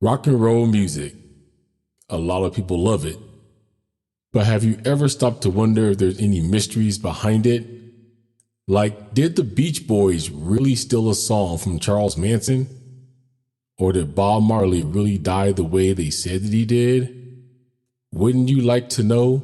Rock and roll music. A lot of people love it. But have you ever stopped to wonder if there's any mysteries behind it? Like, did the Beach Boys really steal a song from Charles Manson? Or did Bob Marley really die the way they said that he did? Wouldn't you like to know?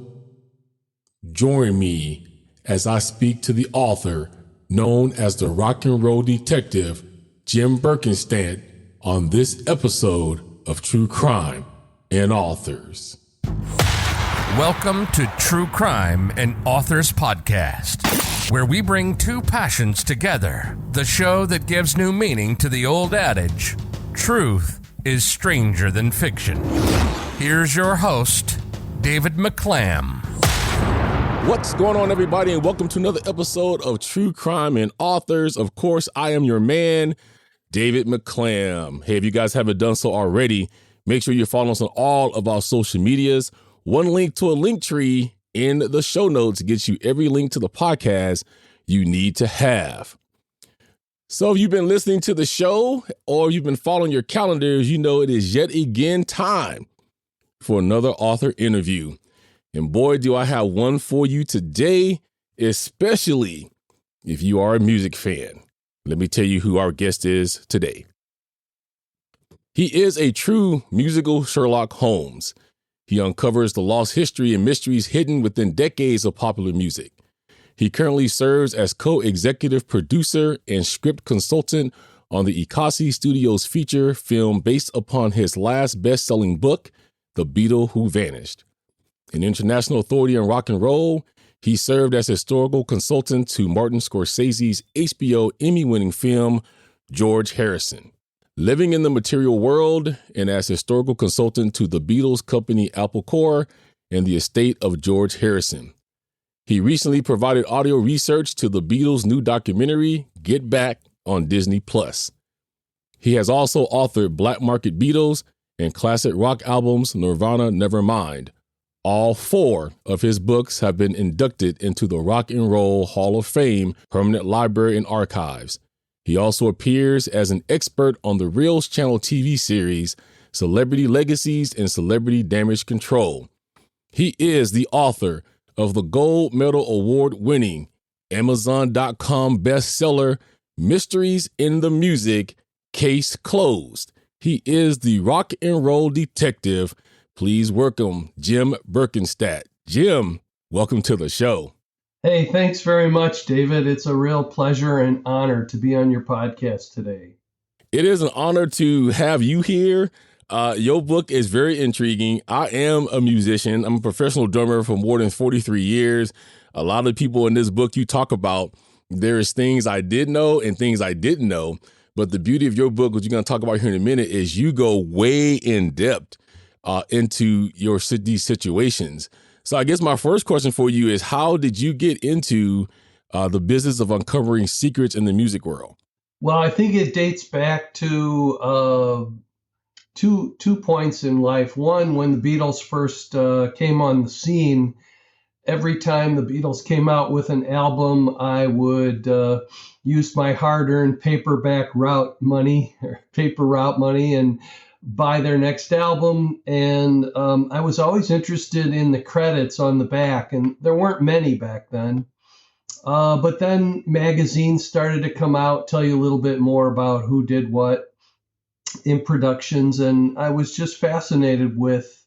Join me as I speak to the author known as the rock and roll detective, Jim Berkenstadt, on this episode of True Crime and Authors. Welcome to True Crime and Authors Podcast, where we bring two passions together. The show that gives new meaning to the old adage, truth is stranger than fiction. Here's your host, David McClam. What's going on, everybody, and welcome to another episode of True Crime and Authors. Of course, I am your man, David McClam. Hey, if you guys haven't done so already, make sure you follow us on all of our social medias. One link to a link tree in the show notes gets you every link to the podcast you need to have. So if you've been listening to the show or you've been following your calendars, you know it is yet again time for another author interview. And boy, do I have one for you today, especially if you are a music fan. Let me tell you who our guest is today. He is a true musical Sherlock Holmes. He uncovers the lost history and mysteries hidden within decades of popular music. He currently serves as co-executive producer and script consultant on the Ecosse Studios feature film based upon his last best-selling book, The Beatle Who Vanished. An international authority on rock and roll, he served as historical consultant to Martin Scorsese's HBO Emmy-winning film, George Harrison. Living in the material world and as historical consultant to the Beatles Company Apple Corps and the estate of George Harrison. He recently provided audio research to the Beatles' new documentary, Get Back, on Disney+. He has also authored Black Market Beatles and classic rock albums Nirvana Nevermind. All four of his books have been inducted into the Rock and Roll Hall of Fame Permanent Library and Archives. He also appears as an expert on the Reels Channel TV series Celebrity Legacies and Celebrity Damage Control. He is the author of the Gold Medal Award-winning Amazon.com bestseller Mysteries in the Music, Case Closed. He is the rock and roll detective. Please welcome Jim Berkenstadt. Jim, welcome to the show. Hey, thanks very much, David. It's a real pleasure and honor to be on your podcast today. It is an honor to have you here. Your book is very intriguing. I am a musician. I'm a professional drummer for more than 43 years. A lot of people in this book you talk about, there's things I did know and things I didn't know. But the beauty of your book, which you're going to talk about here in a minute, is you go way in depth into these situations. So I guess my first question for you is, how did you get into the business of uncovering secrets in the music world? Well, I think it dates back to two points in life. One, when the Beatles first came on the scene, every time the Beatles came out with an album, I would use my hard-earned paper route money and buy their next album. And I was always interested in the credits on the back, and there weren't many back then. But then magazines started to come out, tell you a little bit more about who did what in productions. And I was just fascinated with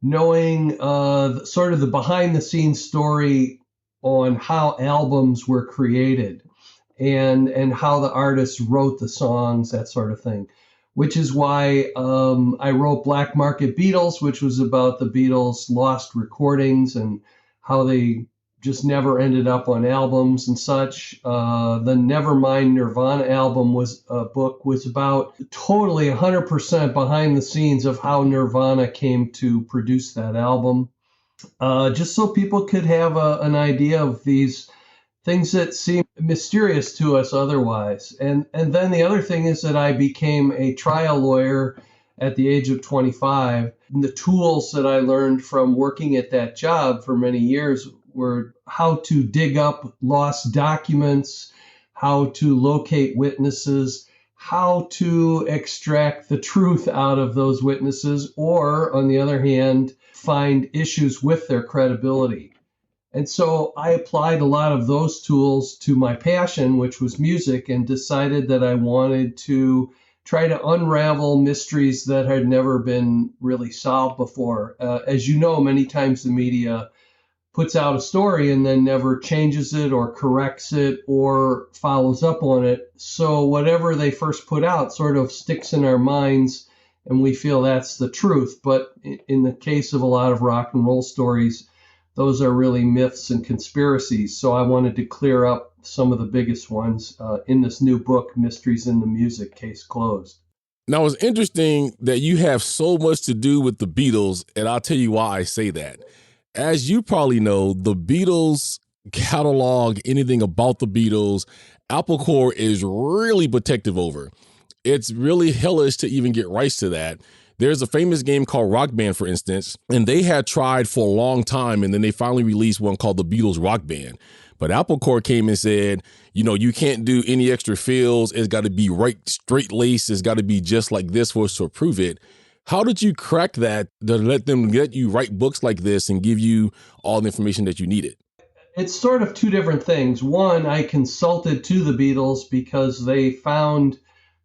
knowing sort of the behind the scenes story on how albums were created and how the artists wrote the songs, that sort of thing. Which is why I wrote Black Market Beatles, which was about the Beatles' lost recordings and how they just never ended up on albums and such. The Nevermind Nirvana album was about totally 100% behind the scenes of how Nirvana came to produce that album, just so people could have an idea of these things that seem mysterious to us otherwise. And then the other thing is that I became a trial lawyer at the age of 25. And the tools that I learned from working at that job for many years were how to dig up lost documents, how to locate witnesses, how to extract the truth out of those witnesses, or on the other hand, find issues with their credibility. And so I applied a lot of those tools to my passion, which was music, and decided that I wanted to try to unravel mysteries that had never been really solved before. As you know, many times the media puts out a story and then never changes it or corrects it or follows up on it. So whatever they first put out sort of sticks in our minds and we feel that's the truth. But in the case of a lot of rock and roll stories, those are really myths and conspiracies. So I wanted to clear up some of the biggest ones in this new book, Mysteries in the Music, Case Closed. Now, it's interesting that you have so much to do with the Beatles, and I'll tell you why I say that. As you probably know, the Beatles catalog, anything about the Beatles, Apple Corps is really protective over. It's really hellish to even get rights to that. There's a famous game called Rock Band, for instance, and they had tried for a long time, and then they finally released one called the Beatles Rock Band. But Apple Corps came and said, you can't do any extra fills. It's got to be right, straight lace. It's got to be just like this for us to approve it. How did you crack that to let them let you write books like this and give you all the information that you needed? It's sort of two different things. One, I consulted to the Beatles because they found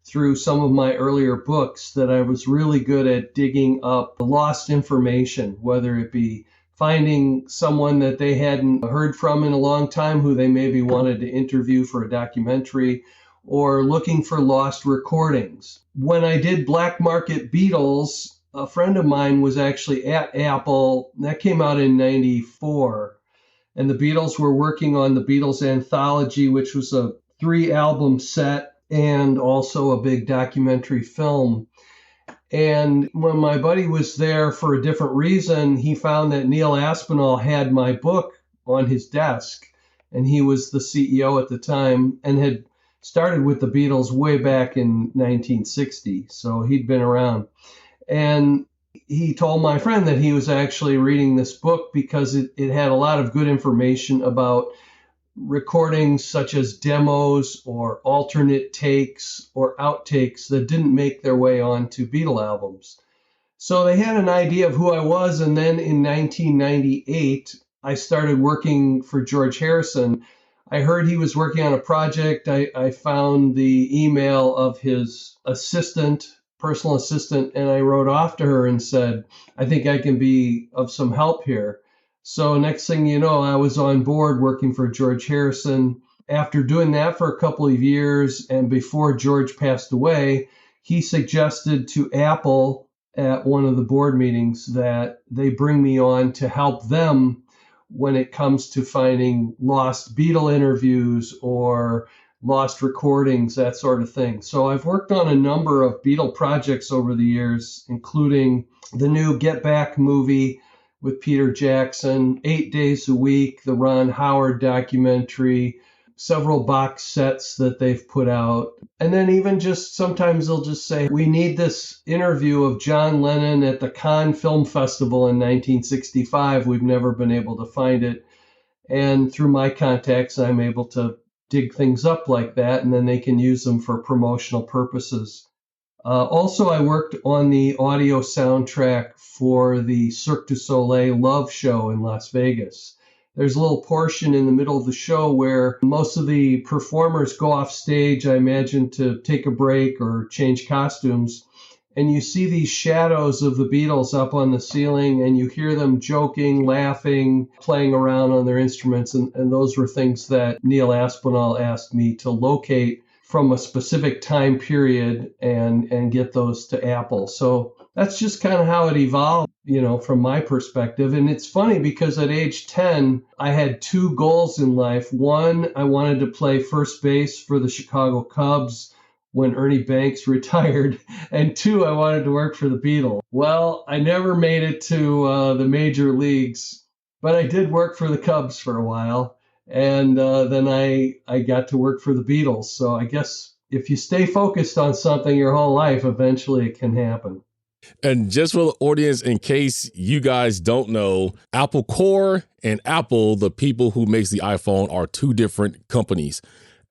through some of my earlier books that I was really good at digging up lost information, whether it be finding someone that they hadn't heard from in a long time who they maybe wanted to interview for a documentary, or looking for lost recordings. When I did Black Market Beatles, a friend of mine was actually at Apple. That came out in '94. And the Beatles were working on the Beatles Anthology, which was a 3-album set and also a big documentary film. And when my buddy was there for a different reason, he found that Neil Aspinall had my book on his desk. And he was the CEO at the time and had started with the Beatles way back in 1960. So he'd been around. And he told my friend that he was actually reading this book because it had a lot of good information about recordings such as demos or alternate takes or outtakes that didn't make their way onto Beatle albums. So they had an idea of who I was. And then in 1998, I started working for George Harrison. I heard he was working on a project. I found the email of his personal assistant, and I wrote off to her and said, I think I can be of some help here. So next thing you know, I was on board working for George Harrison. After doing that for a couple of years, and before George passed away, he suggested to Apple at one of the board meetings that they bring me on to help them when it comes to finding lost Beatle interviews or lost recordings, that sort of thing. So I've worked on a number of Beatle projects over the years, including the new Get Back movie with Peter Jackson, 8 Days a Week, the Ron Howard documentary, several box sets that they've put out. And then even just sometimes they'll just say, we need this interview of John Lennon at the Cannes Film Festival in 1965. We've never been able to find it. And through my contacts, I'm able to dig things up like that, and then they can use them for promotional purposes. Also, I worked on the audio soundtrack for the Cirque du Soleil Love Show in Las Vegas. There's a little portion in the middle of the show where most of the performers go off stage, I imagine, to take a break or change costumes. And you see these shadows of the Beatles up on the ceiling, and you hear them joking, laughing, playing around on their instruments. And those were things that Neil Aspinall asked me to locate from a specific time period and get those to Apple. So that's just kind of how it evolved, from my perspective. And it's funny because at age 10, I had two goals in life. One, I wanted to play first base for the Chicago Cubs when Ernie Banks retired. And two, I wanted to work for the Beatles. Well, I never made it to the major leagues, but I did work for the Cubs for a while. And then I got to work for the Beatles. So I guess if you stay focused on something your whole life, eventually it can happen. And just for the audience, in case you guys don't know, Apple Corps and Apple, the people who makes the iPhone, are two different companies.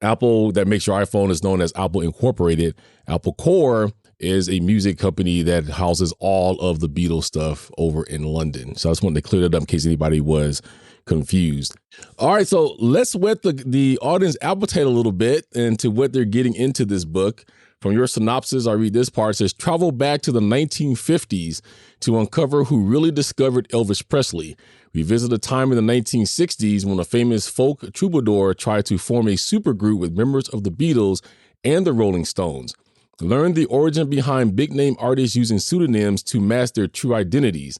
Apple, that makes your iPhone, is known as Apple Incorporated. Apple Corps is a music company that houses all of the Beatles stuff over in London. So I just wanted to clear that up in case anybody was confused. All right, so let's whet the audience appetite a little bit into what they're getting into this book. From your synopsis, I read this part. It says, travel back to the 1950s to uncover who really discovered Elvis Presley. We visit a time in the 1960s when a famous folk troubadour tried to form a supergroup with members of the Beatles and the Rolling Stones. Learn the origin behind big-name artists using pseudonyms to mask their true identities.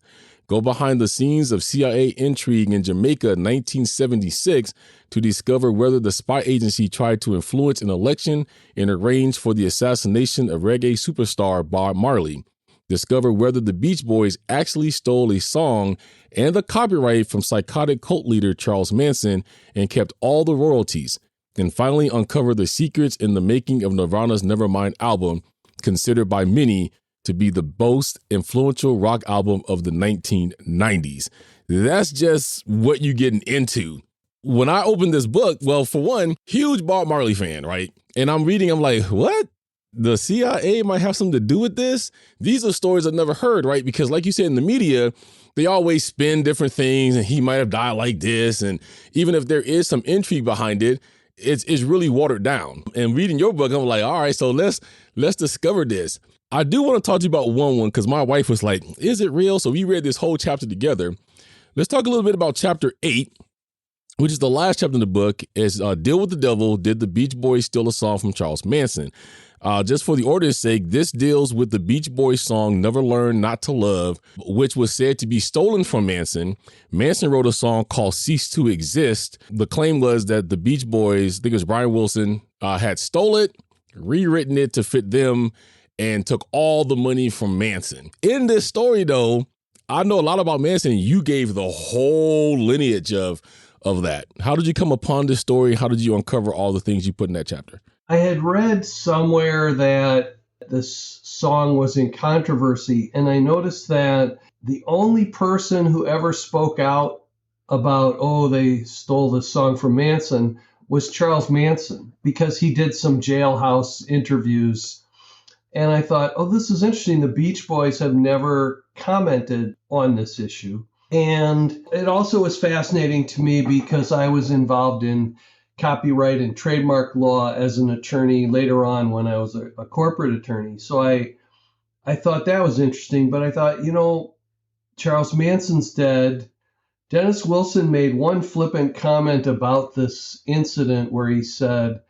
Go behind the scenes of CIA intrigue in Jamaica 1976 to discover whether the spy agency tried to influence an election and arrange for the assassination of reggae superstar Bob Marley. Discover whether the Beach Boys actually stole a song and the copyright from psychotic cult leader Charles Manson and kept all the royalties. And finally, uncover the secrets in the making of Nirvana's Nevermind album, considered by many to be the most influential rock album of the 1990s. That's just what you're getting into. When I opened this book, well, for one, huge Bob Marley fan, right? And I'm reading, I'm like, what? The CIA might have something to do with this? These are stories I've never heard, right? Because like you said, in the media, they always spin different things and he might have died like this. And even if there is some intrigue behind it, it's really watered down. And reading your book, I'm like, all right, so let's discover this. I do want to talk to you about one because my wife was like, is it real? So we read this whole chapter together. Let's talk a little bit about chapter 8, which is the last chapter in the book, is Deal with the Devil. Did the Beach Boys steal a song from Charles Manson? Just for the order's sake, this deals with the Beach Boys song Never Learn Not to Love, which was said to be stolen from Manson. Manson wrote a song called Cease to Exist. The claim was that the Beach Boys, I think it was Brian Wilson, had stole it, rewritten it to fit them, and took all the money from Manson. In this story, though, I know a lot about Manson. You gave the whole lineage of that. How did you come upon this story? How did you uncover all the things you put in that chapter? I had read somewhere that this song was in controversy, and I noticed that the only person who ever spoke out about, oh, they stole this song from Manson, was Charles Manson, because he did some jailhouse interviews. And I thought, oh, this is interesting. The Beach Boys have never commented on this issue. And it also was fascinating to me because I was involved in copyright and trademark law as an attorney later on when I was a corporate attorney. So I thought that was interesting. But I thought, Charles Manson's dead. Dennis Wilson made one flippant comment about this incident where he said,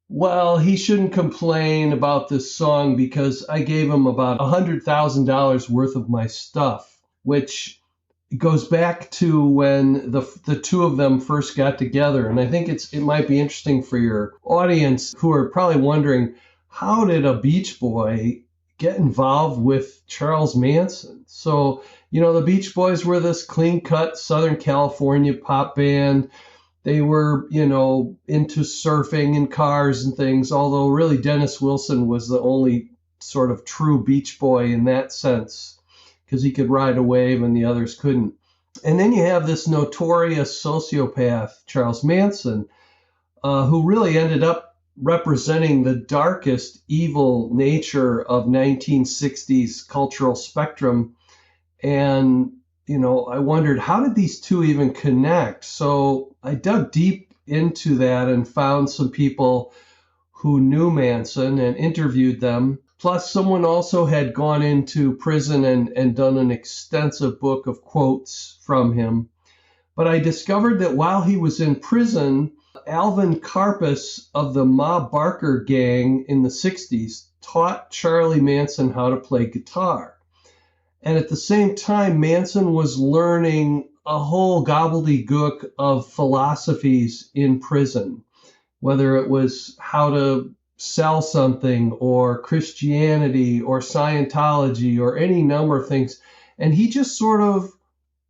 well, he shouldn't complain about this song because I gave him about $100,000 worth of my stuff, which goes back to when the two of them first got together. And I think it might be interesting for your audience who are probably wondering, how did a Beach Boy get involved with Charles Manson? So, the Beach Boys were this clean-cut Southern California pop band. They were, into surfing and cars and things, although really Dennis Wilson was the only sort of true Beach Boy in that sense, because he could ride a wave and the others couldn't. And then you have this notorious sociopath, Charles Manson, who really ended up representing the darkest evil nature of 1960s cultural spectrum. And I wondered, how did these two even connect? So I dug deep into that and found some people who knew Manson and interviewed them. Plus, someone also had gone into prison and done an extensive book of quotes from him. But I discovered that while he was in prison, Alvin Karpis of the Ma Barker gang in the 60s taught Charlie Manson how to play guitar. And at the same time, Manson was learning a whole gobbledygook of philosophies in prison, whether it was how to sell something or Christianity or Scientology or any number of things. And he just sort of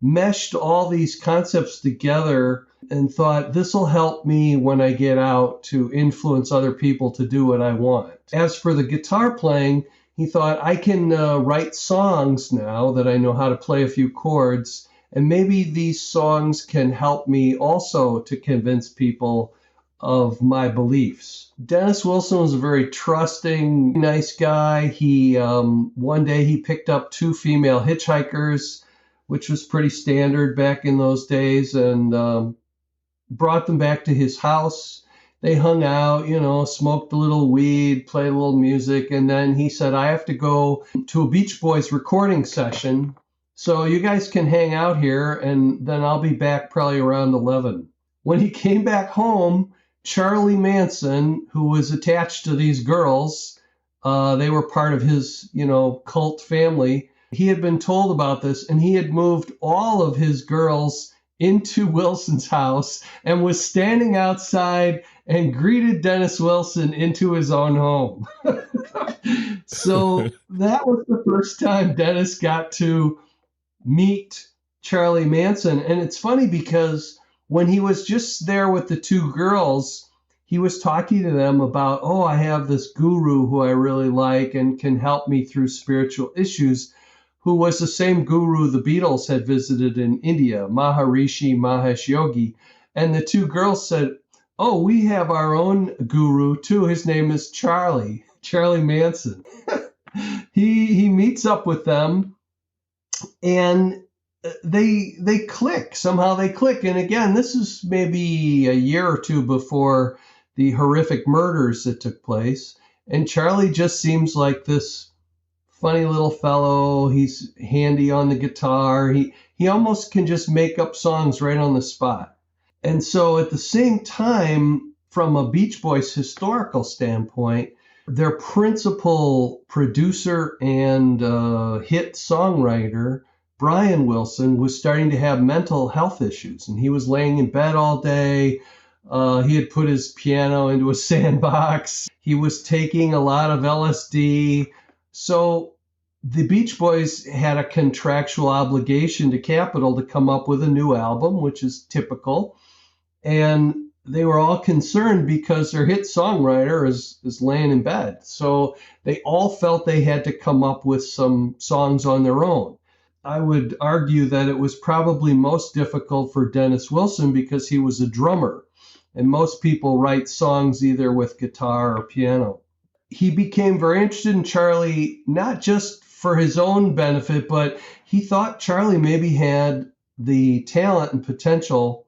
meshed all these concepts together and thought, this will help me when I get out to influence other people to do what I want. As for the guitar playing, he thought, I can write songs now that I know how to play a few chords, and maybe these songs can help me also to convince people of my beliefs. Dennis Wilson was a very trusting, nice guy. He one day he picked up two female hitchhikers, which was pretty standard back in those days, and brought them back to his house. They hung out, smoked a little weed, played a little music, and then he said, I have to go to a Beach Boys recording session, so you guys can hang out here, and then I'll be back probably around 11. When he came back home, Charlie Manson, who was attached to these girls, they were part of his, cult family. He had been told about this, and he had moved all of his girls into Wilson's house and was standing outside and greeted Dennis Wilson into his own home. So that was the first time Dennis got to meet Charlie Manson. And it's funny because when he was just there with the two girls, he was talking to them about, I have this guru who I really like and can help me through spiritual issues, who was the same guru the Beatles had visited in India, Maharishi Mahesh Yogi. And the two girls said, we have our own guru too. His name is Charlie Manson. He meets up with them, and they click. Somehow they click. And again, this is maybe a year or two before the horrific murders that took place. And Charlie just seems like this funny little fellow. He's handy on the guitar. He almost can just make up songs right on the spot. And so at the same time, from a Beach Boys historical standpoint, their principal producer and hit songwriter, Brian Wilson, was starting to have mental health issues. And he was laying in bed all day. He had put his piano into a sandbox. He was taking a lot of LSD. So the Beach Boys had a contractual obligation to Capitol to come up with a new album, which is typical. And they were all concerned because their hit songwriter is laying in bed. So they all felt they had to come up with some songs on their own. I would argue that it was probably most difficult for Dennis Wilson because he was a drummer. And most people write songs either with guitar or piano. He became very interested in Charlie, not just for his own benefit, but he thought Charlie maybe had the talent and potential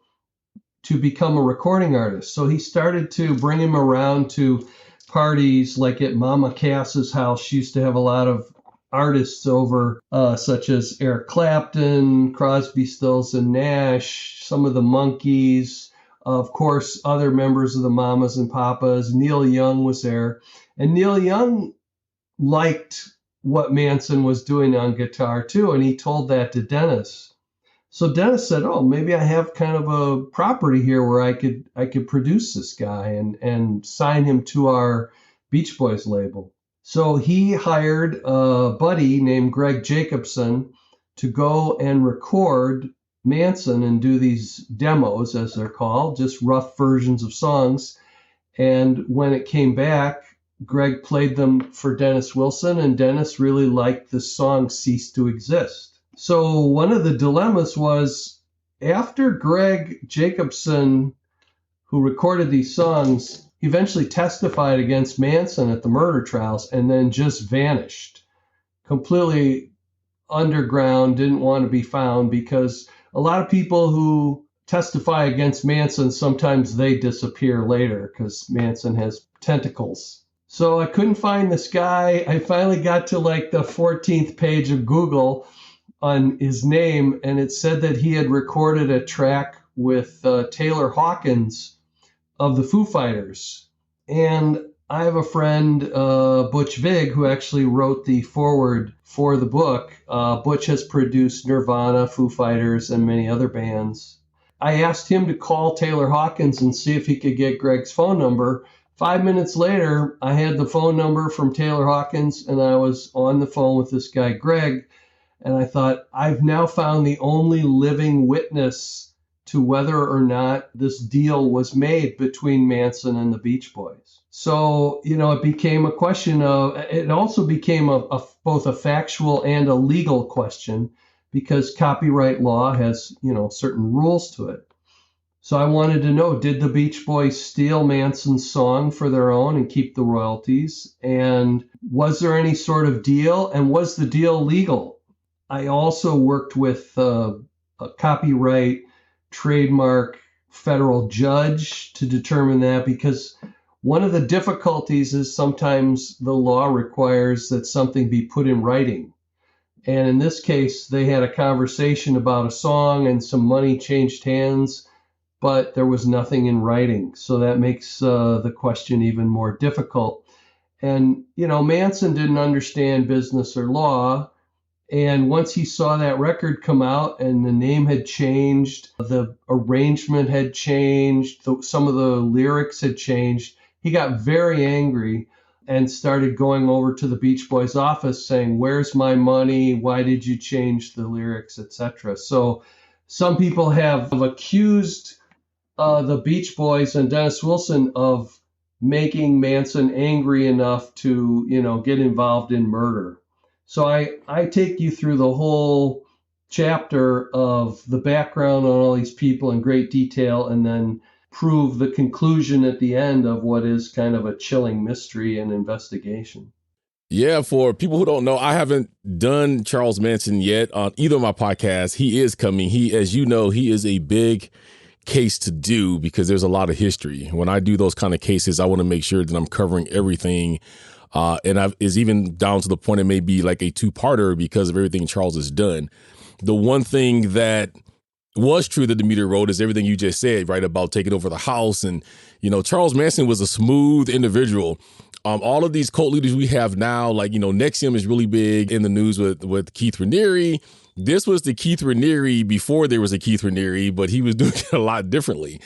to become a recording artist. So he started to bring him around to parties like at Mama Cass's house. She used to have a lot of artists over, such as Eric Clapton, Crosby, Stills and Nash, some of the Monkees, of course, other members of the Mamas and Papas. Neil Young was there. And Neil Young liked what Manson was doing on guitar too, and he told that to Dennis. So Dennis said, maybe I have kind of a property here where I could produce this guy and sign him to our Beach Boys label. So he hired a buddy named Greg Jacobson to go and record Manson and do these demos, as they're called, just rough versions of songs. And when it came back, Greg played them for Dennis Wilson, and Dennis really liked the song Cease to Exist. So one of the dilemmas was, after Greg Jacobson, who recorded these songs, eventually testified against Manson at the murder trials and then just vanished, completely underground, didn't want to be found, because a lot of people who testify against Manson, sometimes they disappear later because Manson has tentacles. So I couldn't find this guy. I finally got to like the 14th page of Google on his name, and it said that he had recorded a track with Taylor Hawkins of the Foo Fighters. And I have a friend, Butch Vig, who actually wrote the foreword for the book. Butch has produced Nirvana, Foo Fighters, and many other bands. I asked him to call Taylor Hawkins and see if he could get Greg's phone number. 5 minutes later, I had the phone number from Taylor Hawkins, and I was on the phone with this guy, Greg. And I thought, I've now found the only living witness to whether or not this deal was made between Manson and the Beach Boys. So, it became a question of, it also became both a factual and a legal question, because copyright law has, certain rules to it. So I wanted to know, did the Beach Boys steal Manson's song for their own and keep the royalties? And was there any sort of deal? And was the deal legal? I also worked with a copyright, trademark, federal judge to determine that, because one of the difficulties is sometimes the law requires that something be put in writing. And in this case, they had a conversation about a song and some money changed hands, but there was nothing in writing. So that makes the question even more difficult. And, Manson didn't understand business or law. And once he saw that record come out and the name had changed, the arrangement had changed, some of the lyrics had changed, he got very angry and started going over to the Beach Boys office saying, "Where's my money? Why did you change the lyrics, etc." So some people have accused the Beach Boys and Dennis Wilson of making Manson angry enough to, get involved in murder. So I take you through the whole chapter of the background on all these people in great detail, and then prove the conclusion at the end of what is kind of a chilling mystery and investigation. Yeah, for people who don't know, I haven't done Charles Manson yet on either of my podcasts. He is coming. As you know, he is a big case to do because there's a lot of history. When I do those kind of cases, I want to make sure that I'm covering everything. Is even down to the point it may be like a two-parter because of everything Charles has done. The one thing that was true that Demeter wrote is everything you just said, right, about taking over the house. And, Charles Manson was a smooth individual. All of these cult leaders we have now, like, NXIVM is really big in the news with Keith Raniere. This was the Keith Raniere before there was a Keith Raniere, but he was doing it a lot differently.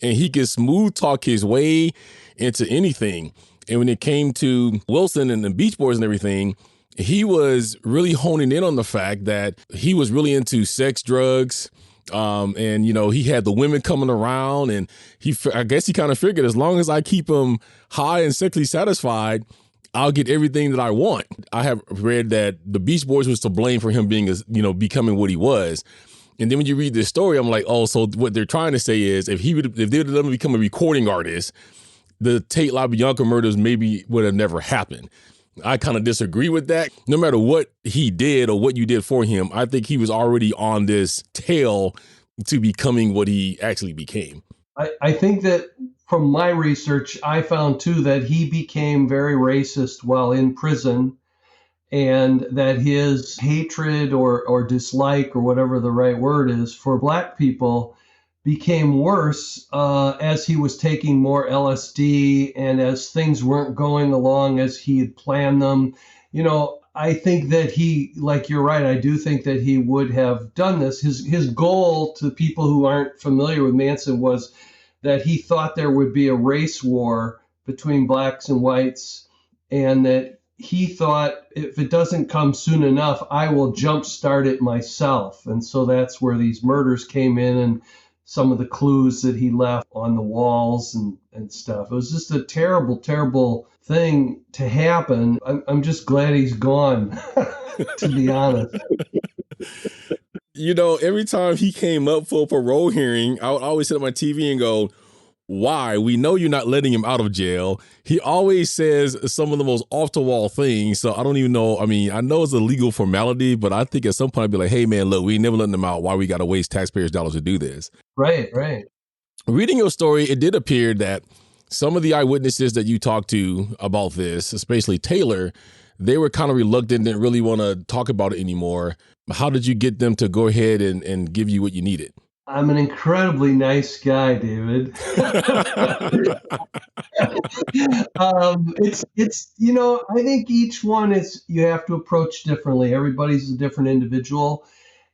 And he could smooth talk his way into anything. And when it came to Wilson and the Beach Boys and everything, he was really honing in on the fact that he was really into sex, drugs, and he had the women coming around, and I guess he kind of figured as long as I keep him high and sexually satisfied, I'll get everything that I want. I have read that the Beach Boys was to blame for him being, becoming what he was. And then when you read this story, I'm like, oh, so what they're trying to say is if they would have let him become a recording artist, the Tate LaBianca murders maybe would have never happened. I kind of disagree with that. No matter what he did or what you did for him, I think he was already on this tail to becoming what he actually became. I think that from my research, I found too that he became very racist while in prison, and that his hatred or dislike, or whatever the right word is, for Black people became worse as he was taking more LSD and as things weren't going along as he had planned them. I think that he, like you're right, I do think that he would have done this. His goal, to people who aren't familiar with Manson, was that he thought there would be a race war between blacks and whites, and that he thought if it doesn't come soon enough, I will jumpstart it myself. And so that's where these murders came in, and some of the clues that he left on the walls and stuff. It was just a terrible, terrible thing to happen. I'm just glad he's gone, to be honest. Every time he came up for a parole hearing, I would always sit at my TV and go, why? We know you're not letting him out of jail. He always says some of the most off-the-wall things. So I don't even know. I mean, I know it's a legal formality, but I think at some point I'd be like, hey, man, look, we ain't never letting him out. Why we got to waste taxpayers' dollars to do this? Right. Reading your story, it did appear that some of the eyewitnesses that you talked to about this, especially Taylor, they were kind of reluctant, didn't really want to talk about it anymore. How did you get them to go ahead and give you what you needed? I'm an incredibly nice guy, David. I think each one you have to approach differently. Everybody's a different individual.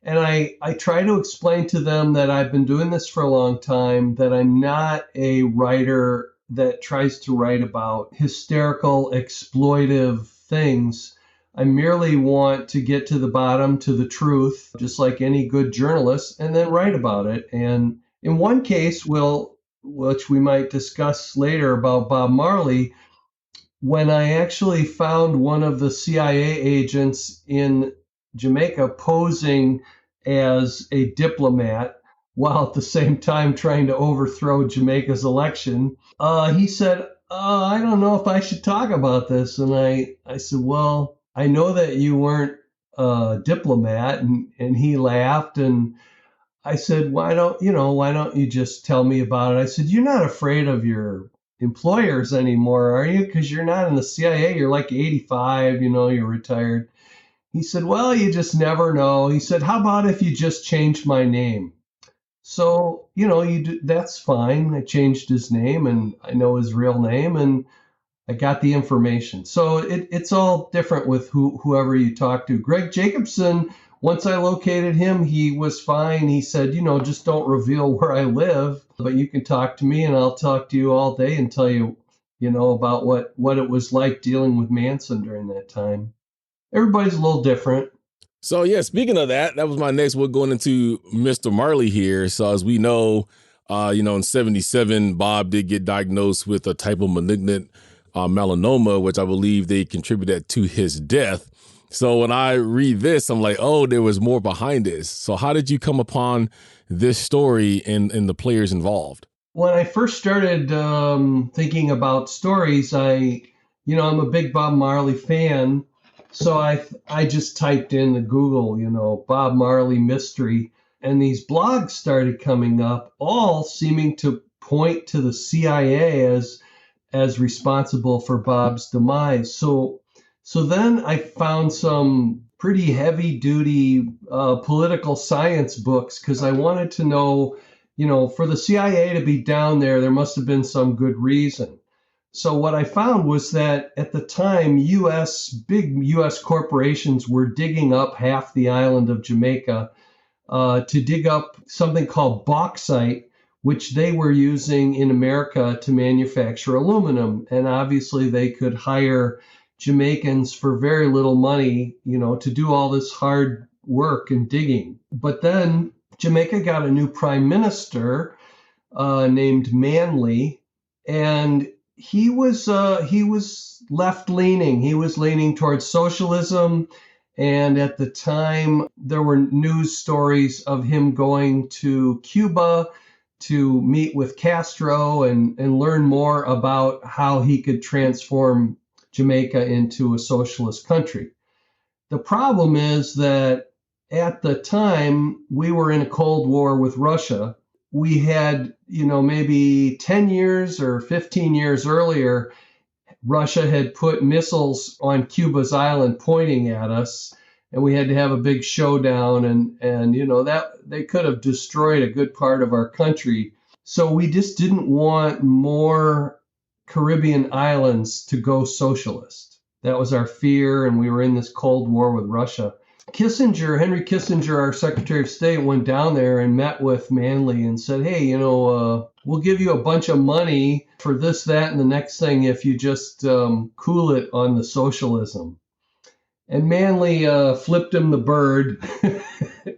And I try to explain to them that I've been doing this for a long time, that I'm not a writer that tries to write about hysterical, exploitive things. I merely want to get to the bottom, to the truth, just like any good journalist, and then write about it. And in one case, which we might discuss later, about Bob Marley, when I actually found one of the CIA agents in Jamaica posing as a diplomat while at the same time trying to overthrow Jamaica's election. He said, I don't know if I should talk about this. And I said, well, I know that you weren't a diplomat. And he laughed. And I said, why don't you just tell me about it? I said, you're not afraid of your employers anymore, are you? Because you're not in the CIA. You're like 85, you're retired. He said, well, you just never know. He said, how about if you just change my name? So, that's fine. I changed his name and I know his real name and I got the information. So it's all different with whoever you talk to. Greg Jacobson, once I located him, he was fine. He said, just don't reveal where I live, but you can talk to me and I'll talk to you all day and tell you, about what it was like dealing with Manson during that time. Everybody's a little different. So, yeah, speaking of that was my next one, going into Mr. Marley here. So as we know, in 77, Bob did get diagnosed with a type of malignant melanoma, which I believe they contributed to his death. So when I read this, I'm like, oh, there was more behind this. So how did you come upon this story and the players involved? When I first started thinking about stories, I'm a big Bob Marley fan. So I just typed in the Google, Bob Marley mystery, and these blogs started coming up, all seeming to point to the CIA as responsible for Bob's demise. So then I found some pretty heavy duty political science books because I wanted to know, for the CIA to be down there must have been some good reason. So what I found was that at the time, big U.S. corporations were digging up half the island of Jamaica to dig up something called bauxite, which they were using in America to manufacture aluminum. And obviously they could hire Jamaicans for very little money, to do all this hard work and digging. But then Jamaica got a new prime minister named Manley, and he was left leaning. He was leaning towards socialism. And at the time, there were news stories of him going to Cuba to meet with Castro and learn more about how he could transform Jamaica into a socialist country. The problem is that at the time, we were in a Cold War with Russia. We had, maybe 10 years or 15 years earlier, Russia had put missiles on Cuba's island pointing at us, and we had to have a big showdown, and that they could have destroyed a good part of our country. So we just didn't want more Caribbean islands to go socialist. That was our fear, and we were in this Cold War with Russia. Henry Kissinger, our Secretary of State, went down there and met with Manley and said, hey, we'll give you a bunch of money for this, that, and the next thing if you just cool it on the socialism. And Manley flipped him the bird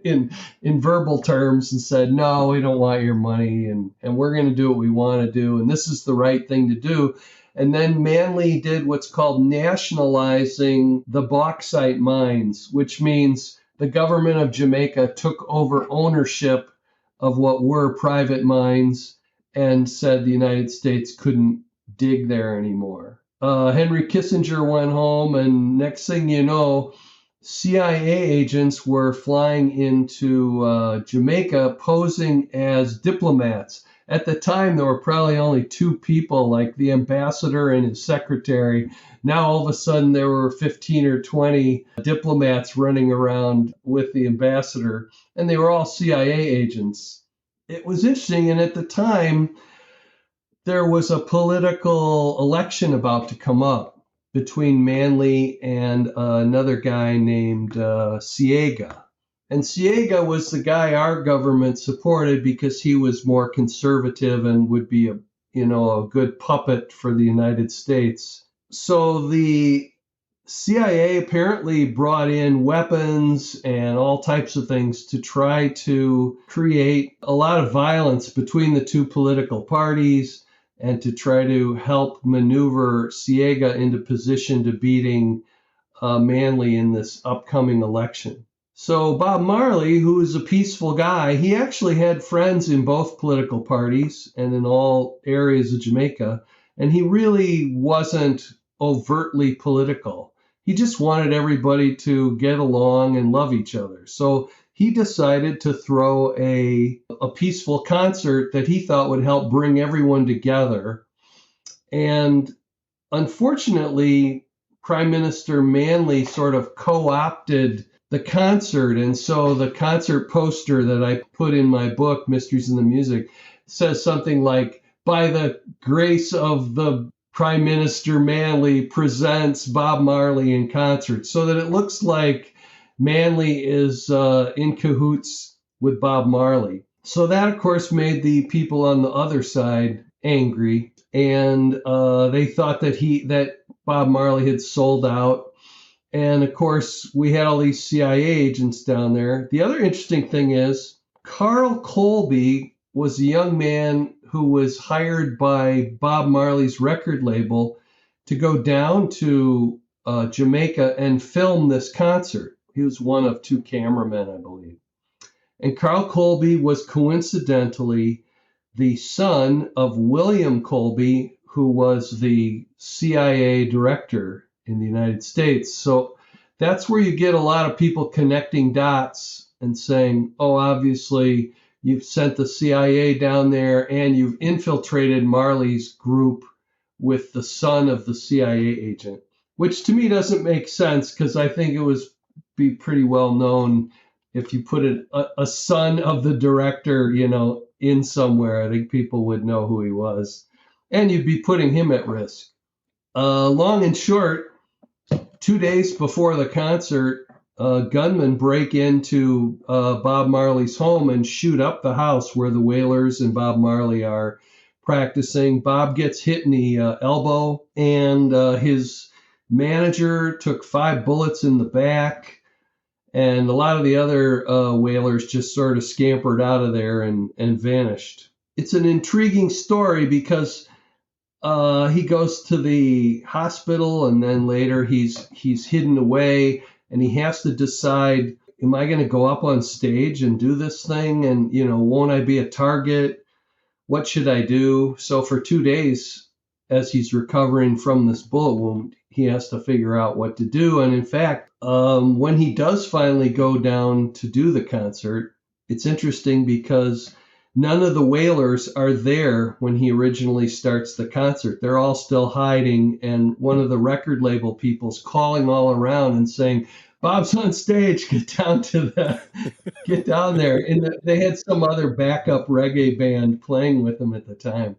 in verbal terms and said, no, we don't want your money, and we're going to do what we want to do, and this is the right thing to do. And then Manley did what's called nationalizing the bauxite mines, which means the government of Jamaica took over ownership of what were private mines and said the United States couldn't dig there anymore. Henry Kissinger went home, and next thing you know, CIA agents were flying into Jamaica posing as diplomats. At the time, there were probably only two people, like the ambassador and his secretary. Now, all of a sudden, there were 15 or 20 diplomats running around with the ambassador, and they were all CIA agents. It was interesting, and at the time, there was a political election about to come up between Manley and another guy named Siega. And Siega was the guy our government supported because he was more conservative and would be a good puppet for the United States. So the CIA apparently brought in weapons and all types of things to try to create a lot of violence between the two political parties and to try to help maneuver Siega into position to beating Manley in this upcoming election. So Bob Marley, who was a peaceful guy, he actually had friends in both political parties and in all areas of Jamaica. And he really wasn't overtly political. He just wanted everybody to get along and love each other. So he decided to throw a peaceful concert that he thought would help bring everyone together. And unfortunately, Prime Minister Manley sort of co-opted the concert. And so the concert poster that I put in my book, Mysteries in the Music, says something like, by the grace of the Prime Minister Manley presents Bob Marley in concert, so that it looks like Manley is in cahoots with Bob Marley. So that, of course, made the people on the other side angry, and they thought that Bob Marley had sold out. And of course, we had all these CIA agents down there. The other interesting thing is Carl Colby was a young man who was hired by Bob Marley's record label to go down to Jamaica and film this concert. He was one of two cameramen, I believe. And Carl Colby was coincidentally the son of William Colby, who was the CIA director in the United States. So that's where you get a lot of people connecting dots and saying, oh, obviously you've sent the CIA down there and you've infiltrated Marley's group with the son of the CIA agent, which to me doesn't make sense, because I think it would be pretty well known if you put a son of the director, in somewhere. I think people would know who he was, and you'd be putting him at risk. Long and short, 2 days before the concert, gunmen break into Bob Marley's home and shoot up the house where the Wailers and Bob Marley are practicing. Bob gets hit in the elbow, and his manager took 5 bullets in the back. And a lot of the other Wailers just sort of scampered out of there and vanished. It's an intriguing story because he goes to the hospital, and then later he's hidden away, and he has to decide, am I going to go up on stage and do this thing? And, won't I be a target? What should I do? So for 2 days, as he's recovering from this bullet wound, he has to figure out what to do. And in fact, when he does finally go down to do the concert, it's interesting because none of the Wailers are there when he originally starts the concert. They're all still hiding, and one of the record label people's calling all around and saying, Bob's on stage, get down there. And they had some other backup reggae band playing with them at the time.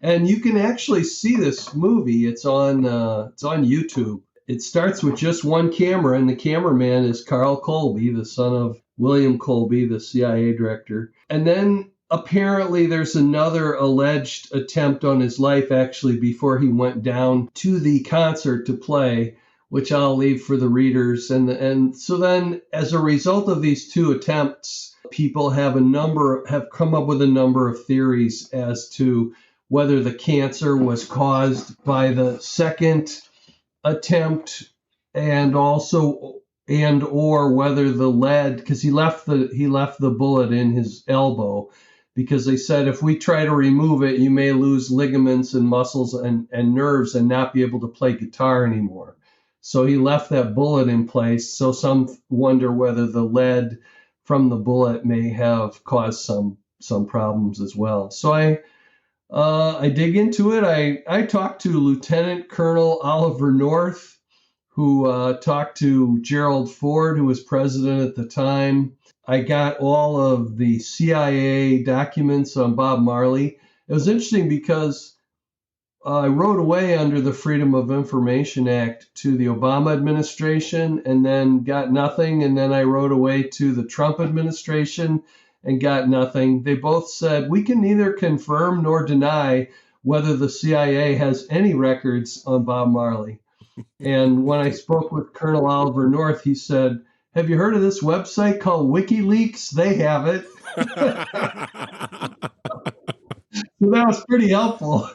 And you can actually see this movie. It's on YouTube. It starts with just one camera, and the cameraman is Carl Colby, the son of William Colby, the CIA director. And then apparently there's another alleged attempt on his life actually before he went down to the concert to play, which I'll leave for the readers. And so then, as a result of these 2 attempts, people have come up with a number of theories as to whether the cancer was caused by the second attempt, and or whether the lead, because he left the bullet in his elbow, because they said if we try to remove it, you may lose ligaments and muscles and nerves and not be able to play guitar anymore. So he left that bullet in place. So some wonder whether the lead from the bullet may have caused some problems as well. So I dig into it. I talked to Lieutenant Colonel Oliver North, who talked to Gerald Ford, who was president at the time. I got all of the CIA documents on Bob Marley. It was interesting because I wrote away under the Freedom of Information Act to the Obama administration and then got nothing. And then I wrote away to the Trump administration and got nothing. They both said, we can neither confirm nor deny whether the CIA has any records on Bob Marley. And when I spoke with Colonel Oliver North, he said, have you heard of this website called WikiLeaks? They have it. So that was pretty helpful.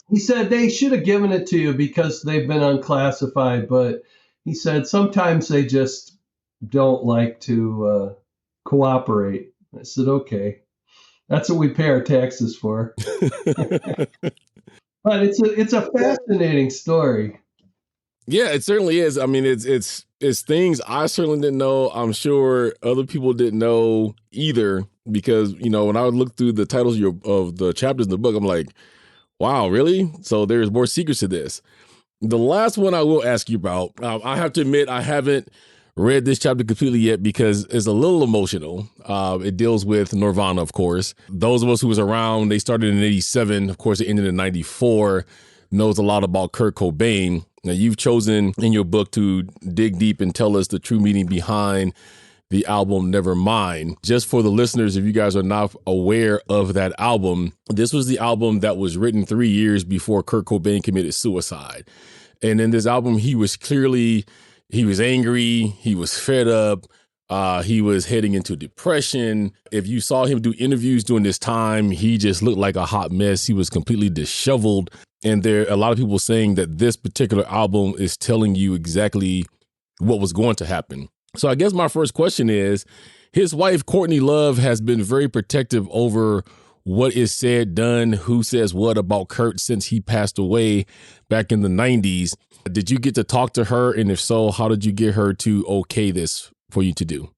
He said they should have given it to you because they've been unclassified, but he said, sometimes they just don't like to cooperate. I said, okay, that's what we pay our taxes for. But it's a fascinating story. Yeah, it certainly is. I mean, it's things I certainly didn't know. I'm sure other people didn't know either, because when I would look through the titles of the chapters in the book, I'm like, wow, really? So there's more secrets to this. The last one I will ask you about, I have to admit, I haven't read this chapter completely yet because it's a little emotional. It deals with Nirvana, of course. Those of us who was around, they started in 87. Of course, it ended in 94. Knows a lot about Kurt Cobain. Now, you've chosen in your book to dig deep and tell us the true meaning behind the album Nevermind. Just for the listeners, if you guys are not aware of that album, this was the album that was written 3 years before Kurt Cobain committed suicide. And in this album, he was angry, he was fed up, he was heading into depression. If you saw him do interviews during this time, he just looked like a hot mess. He was completely disheveled. And there are a lot of people saying that this particular album is telling you exactly what was going to happen. So I guess my first question is, his wife, Courtney Love, has been very protective over what is said, done, who says what about Kurt since he passed away back in the 90s. Did you get to talk to her? And if so, how did you get her to okay this for you to do?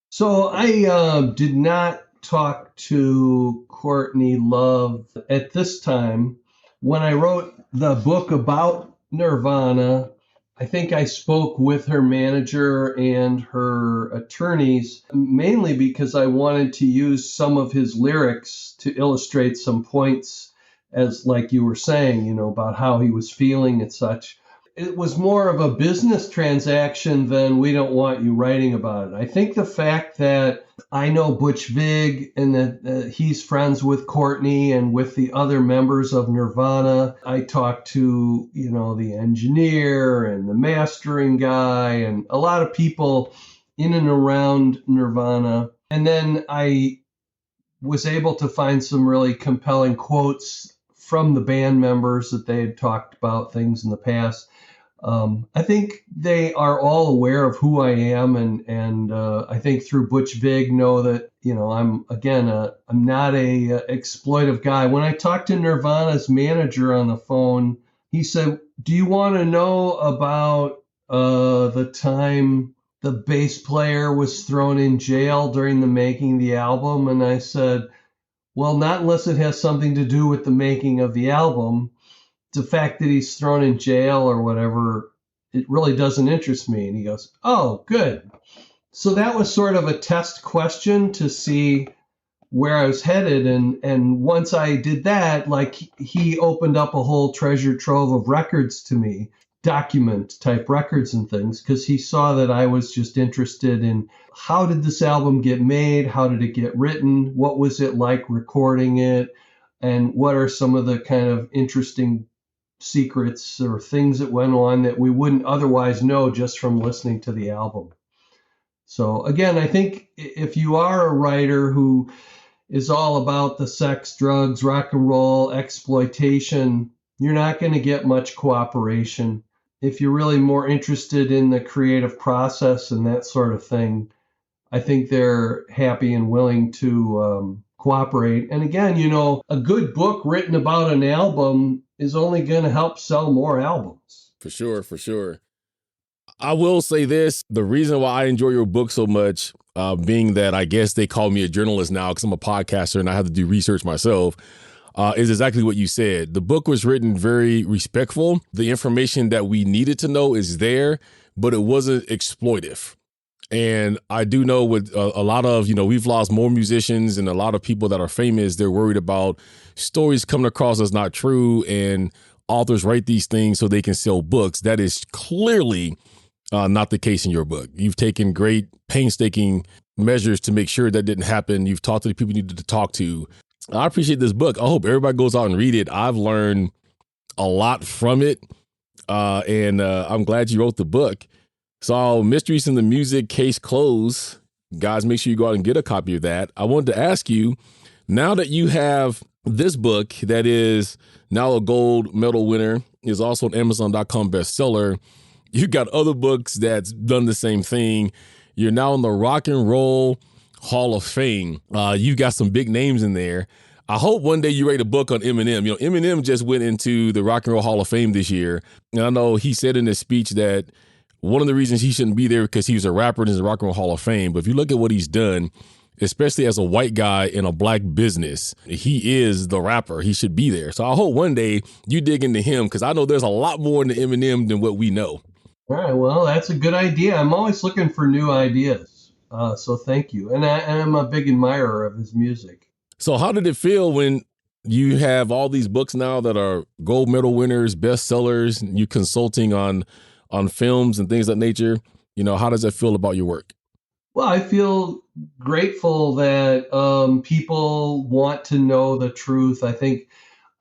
So I did not talk to Courtney Love at this time. When I wrote the book about Nirvana, I think I spoke with her manager and her attorneys, mainly because I wanted to use some of his lyrics to illustrate some points, as like you were saying, about how he was feeling and such. It was more of a business transaction than we don't want you writing about it. I think the fact that I know Butch Vig and that he's friends with Courtney and with the other members of Nirvana. I talked to, the engineer and the mastering guy and a lot of people in and around Nirvana. And then I was able to find some really compelling quotes from the band members that they had talked about things in the past. I think they are all aware of who I am, and I think through Butch Vig know that I'm not a exploitive guy. When I talked to Nirvana's manager on the phone, he said, "Do you want to know about the time the bass player was thrown in jail during the making of the album?" And I said, "Well, not unless it has something to do with the making of the album. The fact that he's thrown in jail or whatever, it really doesn't interest me." And he goes, "Oh, good." So that was sort of a test question to see where I was headed. And once I did that, like, he opened up a whole treasure trove of records to me, document type records and things, because he saw that I was just interested in how did this album get made? How did it get written? What was it like recording it? And what are some of the kind of interesting secrets or things that went on that we wouldn't otherwise know just from listening to the album. So again, I think if you are a writer who is all about the sex, drugs, rock and roll, exploitation, you're not going to get much cooperation. If you're really more interested in the creative process and that sort of thing, I think they're happy and willing to cooperate. And again, a good book written about an album is only going to help sell more albums. For sure. I will say this, the reason why I enjoy your book so much, being that I guess they call me a journalist now because I'm a podcaster and I have to do research myself, is exactly what you said. The book was written very respectful. The information that we needed to know is there, but it wasn't exploitive. And I do know with a lot of, we've lost more musicians and a lot of people that are famous, they're worried about stories coming across as not true, and authors write these things so they can sell books. That is clearly not the case in your book. You've taken great painstaking measures to make sure that didn't happen. You've talked to the people you needed to talk to. I appreciate this book. I hope everybody goes out and read it. I've learned a lot from it, and I'm glad you wrote the book. So Mysteries in the Music, case closed. Guys, make sure you go out and get a copy of that. I wanted to ask you, now that you have this book that is now a gold medal winner, is also an Amazon.com bestseller, You got other books that's done the same thing. You're now in the Rock and Roll Hall of Fame. You got some big names in there. I hope one day you write a book on Eminem. You know, Eminem just went into the Rock and Roll Hall of Fame this year. And I know he said in his speech that one of the reasons he shouldn't be there because he was a rapper and is the Rock and Roll Hall of Fame. But if you look at what he's done, especially as a white guy in a black business, he is the rapper. He should be there. So I hope one day you dig into him because I know there's a lot more into Eminem than what we know. All right, well, that's a good idea. I'm always looking for new ideas. So thank you. And I'm a big admirer of his music. So how did it feel when you have all these books now that are gold medal winners, bestsellers, you consulting on films and things of that nature? You know, how does that feel about your work? Well, I feel grateful that people want to know the truth. I think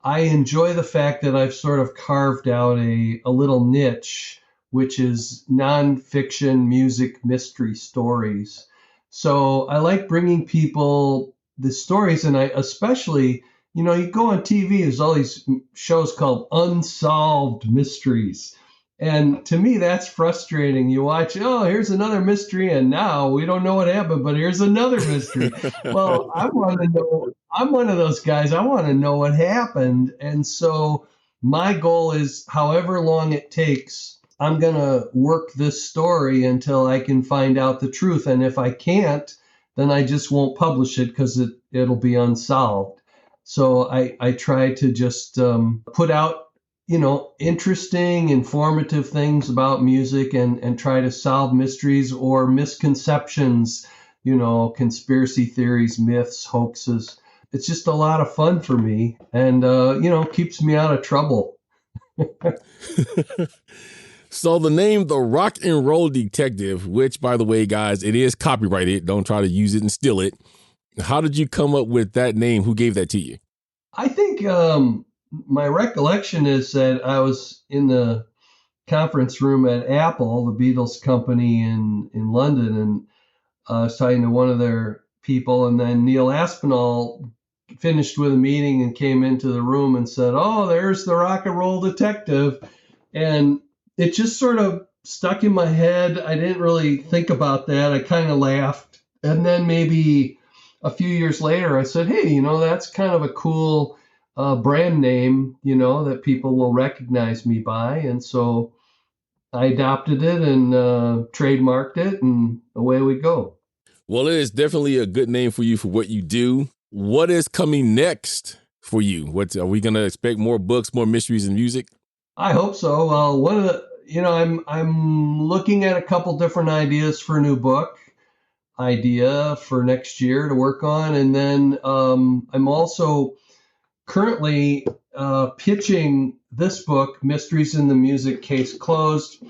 I enjoy the fact that I've sort of carved out a little niche, which is nonfiction music mystery stories. So I like bringing people the stories, and I especially, you know, you go on TV, there's all these shows called Unsolved Mysteries. And to me, that's frustrating. You watch, oh, here's another mystery, and now we don't know what happened, but here's another mystery. Well, I want to know, I'm one of those guys, I want to know what happened. And so my goal is, however long it takes, I'm going to work this story until I can find out the truth. And if I can't, then I just won't publish it because it'll be unsolved. So I try to just put out, you know, interesting, informative things about music and try to solve mysteries or misconceptions, you know, conspiracy theories, myths, hoaxes. It's just a lot of fun for me and, you know, keeps me out of trouble. So the name The Rock and Roll Detective, which, by the way, guys, it is copyrighted. Don't try to use it and steal it. How did you come up with that name? Who gave that to you? I think my recollection is that I was in the conference room at Apple, the Beatles Company in London, and I was talking to one of their people, and then Neil Aspinall finished with a meeting and came into the room and said, "Oh, there's the Rock and Roll Detective." And it just sort of stuck in my head. I didn't really think about that. I kind of laughed. And then maybe a few years later, I said, hey, you know, that's kind of a cool brand name, you know, that people will recognize me by. And so I adopted it and trademarked it, and away we go. Well, it is definitely a good name for you for what you do. What is coming next for you? What are we going to expect? More books, more mysteries and music? I hope so. Well, one of the, you know, I'm looking at a couple different ideas for a new book idea for next year to work on, and then I'm also currently pitching this book, Mysteries in the Music Case Closed,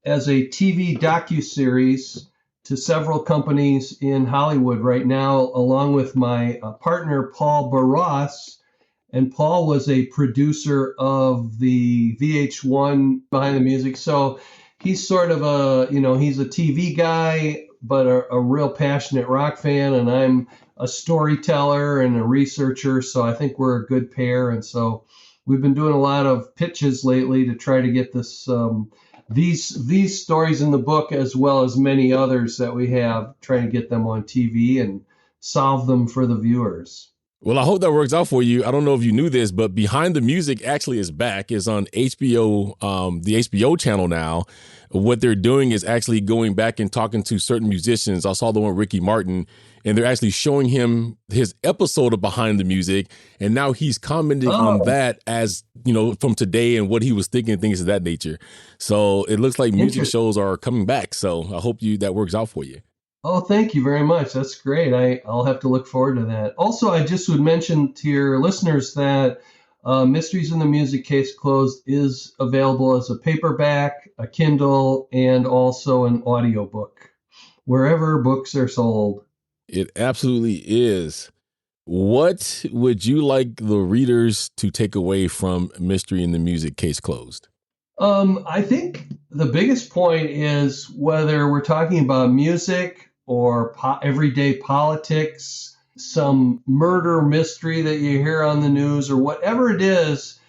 as a TV docuseries to several companies in Hollywood right now, along with my partner Paul Barras. And Paul was a producer of the VH1 Behind the Music. So he's sort of a, you know, he's a TV guy, but a real passionate rock fan. And I'm a storyteller and a researcher. So I think we're a good pair. And so we've been doing a lot of pitches lately to try to get this, these stories in the book, as well as many others that we have, trying to get them on TV and solve them for the viewers. Well, I hope that works out for you. I don't know if you knew this, but Behind the Music actually is back. It's on HBO, the HBO channel now. What they're doing is actually going back and talking to certain musicians. I saw the one with Ricky Martin, and they're actually showing him his episode of Behind the Music. And now he's commenting on that as, you know, from today and what he was thinking, things of that nature. So it looks like music shows are coming back. So I hope that works out for you. Oh, thank you very much. That's great. I'll have to look forward to that. Also, I just would mention to your listeners that Mysteries in the Music Case Closed is available as a paperback, a Kindle, and also an audiobook, wherever books are sold. It absolutely is. What would you like the readers to take away from Mystery in the Music Case Closed? I think the biggest point is whether we're talking about music or everyday politics, some murder mystery that you hear on the news, or whatever it is,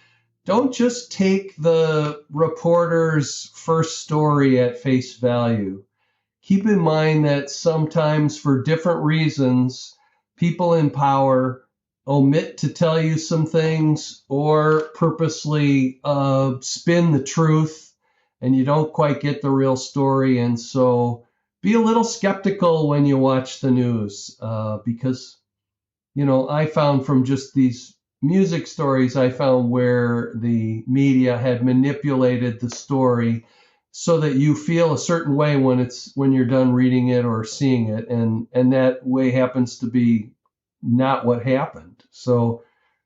don't just take the reporter's first story at face value. Keep in mind that sometimes for different reasons, people in power omit to tell you some things or purposely spin the truth, and you don't quite get the real story. And so be a little skeptical when you watch the news, because, I found from just these music stories, I found where the media had manipulated the story so that you feel a certain way when you're done reading it or seeing it, and that way happens to be not what happened. So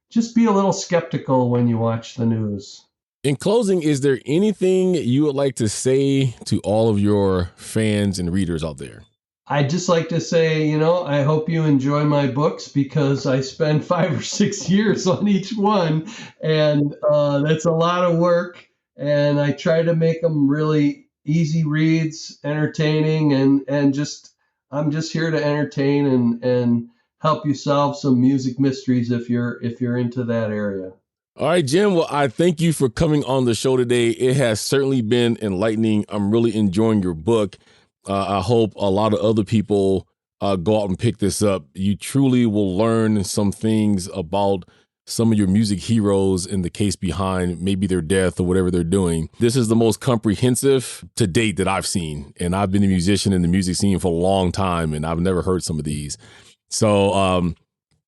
just be a little skeptical when you watch the news. In closing, is there anything you would like to say to all of your fans and readers out there? I'd just like to say, I hope you enjoy my books, because I spend 5 or 6 years on each one, and that's a lot of work. And I try to make them really easy reads, entertaining, and I'm just here to entertain and help you solve some music mysteries if you're into that area. All right, Jim. Well, I thank you for coming on the show today. It has certainly been enlightening. I'm really enjoying your book. I hope a lot of other people go out and pick this up. You truly will learn some things about some of your music heroes and the case behind maybe their death or whatever they're doing. This is the most comprehensive to date that I've seen. And I've been a musician in the music scene for a long time, and I've never heard some of these. So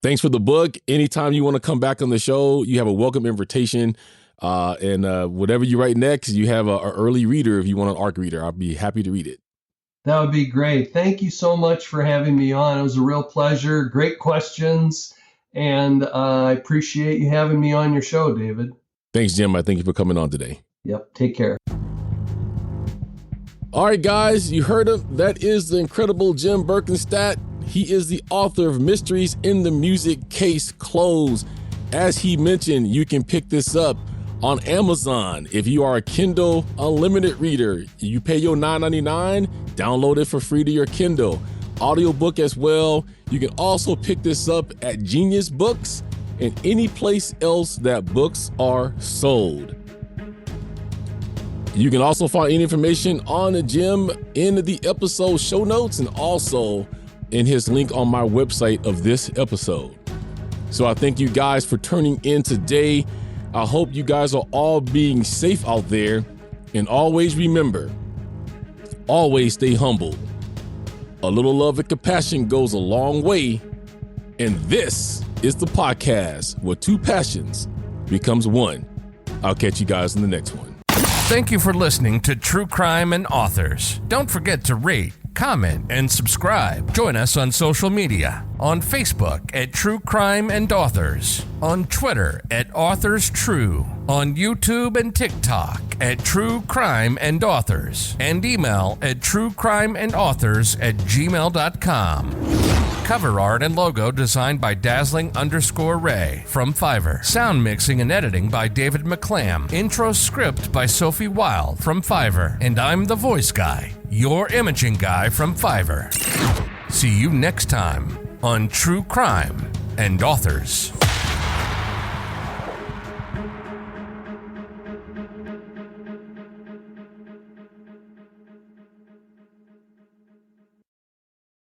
thanks for the book. Anytime you want to come back on the show, you have a welcome invitation. And whatever you write next, you have an early reader. If you want an ARC reader, I'll be happy to read it. That would be great. Thank you so much for having me on. It was a real pleasure. Great questions. And I appreciate you having me on your show, David. Thanks, Jim. I thank you for coming on today. Yep. Take care. All right, guys, you heard him. That is the incredible Jim Berkenstadt. He is the author of Mysteries in the Music, Case Closed. As he mentioned, you can pick this up on Amazon. If you are a Kindle Unlimited reader, you pay your $9.99, download it for free to your Kindle. Audiobook as well. You can also pick this up at Genuis Books and any place else that books are sold. You can also find any information on Jim in the episode show notes and also in his link on my website of this episode. So I thank you guys for tuning in today. I hope you guys are all being safe out there, and always remember, always stay humble. A little love and compassion goes a long way. And this is the podcast where two passions becomes one. I'll catch you guys in the next one. Thank you for listening to True Crime and Authors. Don't forget to rate, comment, and subscribe. Join us on social media. On Facebook at True Crime and Authors. On Twitter at Authors True. On YouTube and TikTok at True Crime and Authors. And email at truecrimeandauthors@gmail.com. Cover art and logo designed by Dazzling_Ray from Fiverr. Sound mixing and editing by David McClam. Intro script by Sophie Wild from Fiverr. And I'm the voice guy, your imaging guy from Fiverr. See you next time on True Crime and Authors.